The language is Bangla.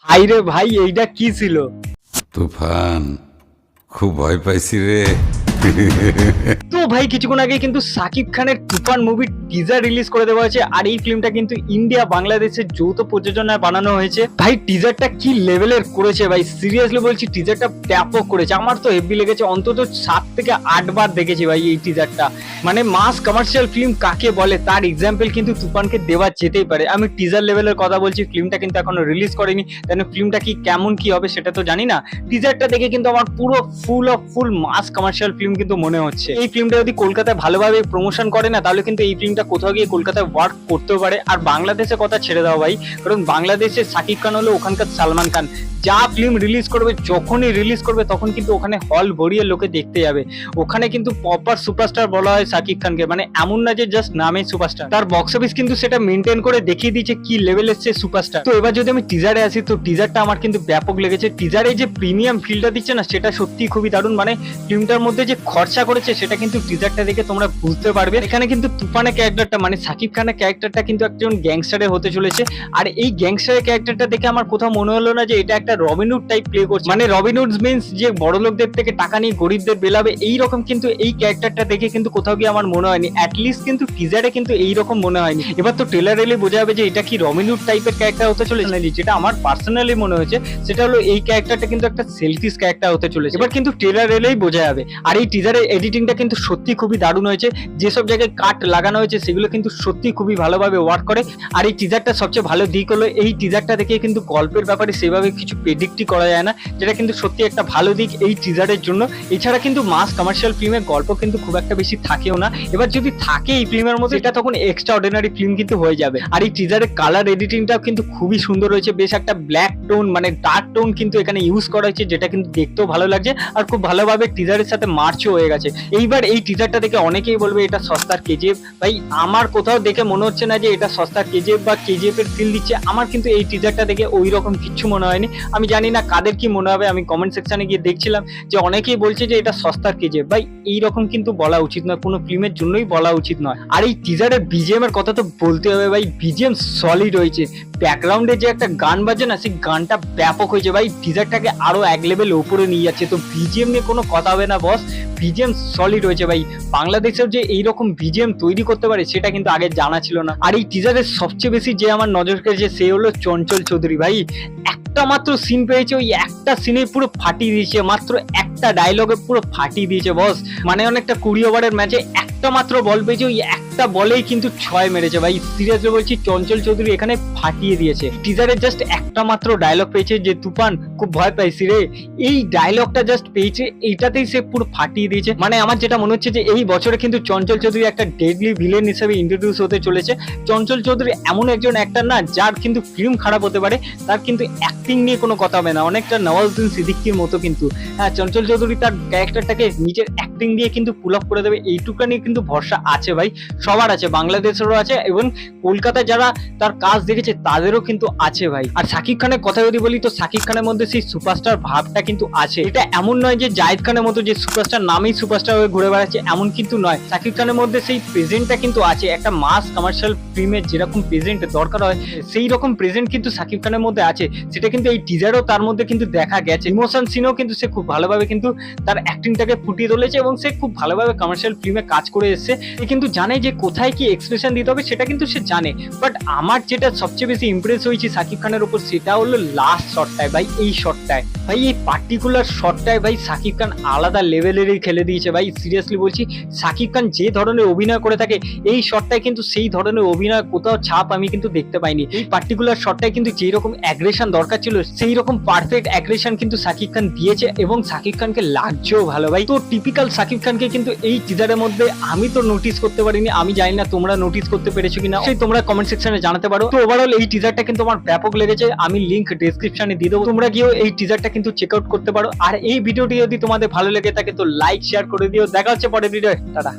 হাইরে ভাই, এইটা কি ছিল? তুফান, খুব ভয় পাইছি রে। তো ভাই কিছুক্ষণ আগে কিন্তু সাকিব খানের তুফান মুভির টিজার রিলিজ করে দেওয়া হয়েছে, আর এই ফিল্মটা কিন্তু ইন্ডিয়া বাংলাদেশের যৌথ প্রযোজনায় বানানো হয়েছে। ভাই টিজারটা কি লেভেলের করেছে ভাই, সিরিয়াসলি বলছি টিজারটা ব্যাপক করেছে। আমার তো হেভি লেগেছে, অন্তত 7 থেকে 8 বার দেখেছি ভাই এই টিজারটা। মানে মাস কমার্শিয়াল ফিল্ম কাকে বলে তার এক্সাম্পল কিন্তু তুফানকে দেওয়া যেতেই পারে। আমি টিজার লেভেলের কথা বলছি, ফিল্মটা কিন্তু এখনো রিলিজ করেনি, কেন ফিল্মটা কি কেমন কি হবে সেটা তো জানি না। টিজারটা দেখে কিন্তু আমার পুরো ফুল মাস কমার্শিয়াল ফিল্ম কিন্তু মনে হচ্ছে। এই ফিল্মটা যদি কলকাতায় ভালোভাবে প্রমোশন করে না, তাহলে কিন্তু এই ফিল্মটা কোথাও গিয়ে কলকাতায় ওয়ার্ক করতেও পারে। আর বাংলাদেশের কথা ছেড়ে দাও ভাই, কারণ বাংলাদেশে সাকিব খান হলো ওখানকার সালমান খান। যা ফিল্ম রিলিজ করবে, যখনই রিলিজ করবে তখন কিন্তু ওখানে হল ভরিয়ে লোকে দেখতে যাবে। ওখানে কিন্তু প্রপার সুপারস্টার বলা হয় সাকিব খানকে, মানে এমন না যে জাস্ট নামে সুপারস্টার, তার বক্স অফিস কিন্তু সেটা মেনটেন করে দেখিয়ে দিচ্ছে কি লেভেলের সে সুপারস্টার। তো এবার যদি আমি টিজারে আসি, তো টিজারটা আমার কিন্তু ব্যাপক লেগেছে। টিজারে যে প্রিমিয়াম ফিলটা দিচ্ছে না, সেটা সত্যি খুবই দারুণ। মানে ফিল্মটার মধ্যে যে খরচা করেছে সেটা কিন্তু টিজারটা দেখে তোমরা বুঝতে পারবে। এখানে কিন্তু তুফানের ক্যারেক্টারটা মানে সাকিব খানের ক্যারেক্টারটা কিন্তু একজন গ্যাংস্টারে হতে চলেছে। আর এই গ্যাংস্টারের ক্যারেক্টারটা দেখে আমার কোথাও মনে হলো না যে এটা একটা রবিনহুড টাইপ প্লে করছে। মানে রবিনহুড মিন্স যে বড় লোকদের থেকে টাকা নিয়ে গরিবদের বেলাবে, এইরকম কিন্তু এই ক্যারেক্টারটা দেখে কিন্তু কোথাও গিয়ে আমার মনে হয়নি। অ্যাটলিস্ট কিন্তু টিজারে কিন্তু এইরকম মনে হয়নি। এবার তো ট্রেলার এলে বোঝা যাবে যে এটা কি রবিনহুড টাইপের ক্যারেক্টার হতে চলেছে। যেটা আমার পার্সোনালি মনে হয়েছে সেটা হলো এই ক্যারেক্টারটা কিন্তু একটা সেলফিশ ক্যারেক্টার হতে চলেছে। এবার কিন্তু ট্রেলার এলেই বোঝা যাবে। আর এই টিজারের এডিটিংটা কিন্তু সত্যি খুবই দারুণ হয়েছে। যেসব জায়গায় কাট লাগানো হয়েছে সেগুলো কিন্তু সত্যি খুবই ভালোভাবে ওয়ার্ক করে। আর এই টিজারটা সবচেয়ে ভালো দিক হলো এই টিজারটা দেখে কিন্তু গল্পের ব্যাপারে সেভাবে কিছু প্রেডিক্টই করা যায় না, যেটা কিন্তু সত্যি একটা ভালো দিক এই টিজারের জন্য। এছাড়া কিন্তু মাস কমার্শিয়াল ফিল্মের গল্প কিন্তু খুব একটা বেশি থাকেও না। এবার যদি থাকে এই ফিল্মের মধ্যে, এটা তখন এক্সট্রা অর্ডিনারি ফিল্ম কিন্তু হয়ে যাবে। আর এই টিজারের কালার এডিটিংটাও কিন্তু খুবই সুন্দর হয়েছে। বেশ একটা ব্ল্যাক টোন মানে ডার্ক টোন কিন্তু এখানে ইউজ করা হয়েছে, যেটা কিন্তু দেখতেও ভালো লাগছে আর খুব ভালোভাবে টিজারের সাথে মার্চও হয়ে গেছে। এইবার এই টিজারটা দেখে অনেকেই বলবে এটা সস্তার কেজিএফ। ভাই আমার কোথাও দেখে মনে হচ্ছে না যে এটা সস্তার কেজিএফ বা কেজিএফ এর ফিল দিচ্ছে। আমার কিন্তু এই টিজারটা দেখে ওই রকম কিচ্ছু মনে হয়নি। আমি জানি না কাদের কি মনে হবে। আমি কমেন্ট সেকশনে গিয়ে দেখছিলাম যে অনেকেই বলছে যে এটা সস্তার কেজিএফ। ভাই এইরকম কিন্তু বলা উচিত নয়, কোনো ফিল্মের জন্যই বলা উচিত নয়। আর এই টিজারের বিজিএম এর কথা তো বলতে হবে ভাই, বিজিএম সলিড হয়েছে। ব্যাকগ্রাউন্ডে যে একটা গান বাজে না, সেই গানটা ব্যাপক হয়েছে ভাই, টিজারটাকে আরো এক লেভেল উপরে নিয়ে যাচ্ছে। তো বিজিএম নিয়ে কোনো কথা হবে না বস, বিজিএম সলিড হয়েছে ভাই। বাংলাদেশের যে এইরকম বিজিএম তৈরি করতে পারে সেটা কিন্তু আগে জানা ছিল না। আর এই টিজারের সবচেয়ে বেশি যে আমার নজর কেড়েছে সে হলো চঞ্চল চৌধুরী। ভাই একটা মাত্র সিন পেয়েছে, ওই একটা সিনে পুরো ফাটিয়ে দিয়েছে, মাত্র একটা ডায়লগে পুরো ফাটিয়ে দিয়েছে বস। মানে অনেকটা 20 ওভারের ম্যাচে একটা মাত্র বল পেয়েছে, ওই একটা বলেই কিন্তু 6 মেরেছে ভাই। সিরিয়াসলি বলছি চঞ্চল চৌধুরী এখানে ফাটিয়ে দিয়েছে। টিজারে জাস্ট একটা মাত্র ডায়লগ পেয়েছে যে তুফান খুব ভয় পাইছি রে, এই ডায়লগটা জাস্ট পেয়েছে, এইটাতেই সে পুরো ফাটিয়ে দিয়েছে। মানে আমার যেটা মনে হচ্ছে যে এই বছরে কিন্তু চঞ্চল চৌধুরী একটা ডেডলি ভিলেন হিসেবে ইন্ট্রোডিউস হতে চলেছে। চঞ্চল চৌধুরী এমন একজন অ্যাক্টর না যার কিন্তু ফিল্ম খারাপ হতে পারে, তার কিন্তু অ্যাক্টিং নিয়ে কোনো কথা হবে না। অনেকটা নওয়াজুদ্দিন সিদ্দিকীর মতো কিন্তু হ্যাঁ, চঞ্চল চৌধুরী তার ক্যারেক্টারটাকে নিজের অ্যাক্টিং দিয়ে কিন্তু পুল আপ করে দেবে, এইটুকানি কিন্তু ভরসা আছে ভাই, সবার আছে, বাংলাদেশেরও আছে এবং কলকাতায় যারা তার কাজ দেখেছে তাদেরও কিন্তু আছে ভাই। আর সাকিব খানের কথা যদি বলি, তো সাকিব খানের মধ্যে সেই সুপারস্টার ভাবটা কিন্তু আছে। এটা এমন নয় যে জায়েদ খানের মতো যে সুপারস্টার নামেই সুপারস্টার হয়ে ঘুরে বেড়াচ্ছে, এমন কিন্তু নয়। সাকিব খানের মধ্যে সেই প্রেজেন্টটা কিন্তু আছে। একটা মাস কমার্শিয়াল ফিল্মের যেরকম প্রেজেন্ট দরকার হয়, সেই রকম প্রেজেন্ট কিন্তু সাকিব খানের মধ্যে আছে। সেটা কিন্তু এই টিজারও তার মধ্যে কিন্তু দেখা গেছে। ইমোশন সিনও কিন্তু সে খুব ভালোভাবে কিন্তু তার অ্যাক্টিংটাকে ফুটিয়ে তুলেছে এবং সে খুব ভালোভাবে কমার্শিয়াল ফিল্মে কাজ করে এসেছে। সে কিন্তু জানে যে কোথায় কি এক্সপ্রেশন দিতে হবে, সেটা কিন্তু সে জানে। বাট আমার যেটা সবচেয়ে বেশি ইমপ্রেস হয়েছে সাকিব খানের উপর, সেটা হলো লাস্ট শটটায় ভাই। এই শটটায় ভাই, এই পার্টিকুলার শটটায় ভাই সাকিব খান আলাদা লেভেলেরই খেলে দিয়েছে ভাই। সিরিয়াসলি বলছি, সাকিব খান যে ধরনের অভিনয় করে থাকে এই শটটায় কিন্তু সেই ধরনের অভিনয় কোথাও ছাপ আমি কিন্তু দেখতে পাইনি। এই পার্টিকুলার শটটায় কিন্তু যেই রকম অ্যাগ্রেশন দরকার ছিল সেই রকম পারফেক্ট অ্যাগ্রেশন কিন্তু সাকিব খান দিয়েছে এবং সাকিব খানকে লাগছেও ভালো ভাই। তো টিপিক্যাল সাকিব খানকে কিন্তু এই টিজারের মধ্যে আমি তো নোটিস করতে পারিনি। আমি জানি না তোমরা নোটিস করতে পেরেছো কিনা, সেই তোমরা কমেন্ট সেকশনে জানাতে পারো। তো ওভারঅল এই টিজারটা কিন্তু আমার ব্যাপক লেগেছে। আমি লিংক ডেসক্রিপশনে দিয়ে দেবো, তোমরা গিয়েও এই টিজারটা কিন্তু চেক আউট করতে পারো। আর এই ভিডিওটি যদি তোমাদের ভালো লেগে থাকে তো লাইক শেয়ার করে দিও। দেখা হচ্ছে পরের ভিডিও, টাটা।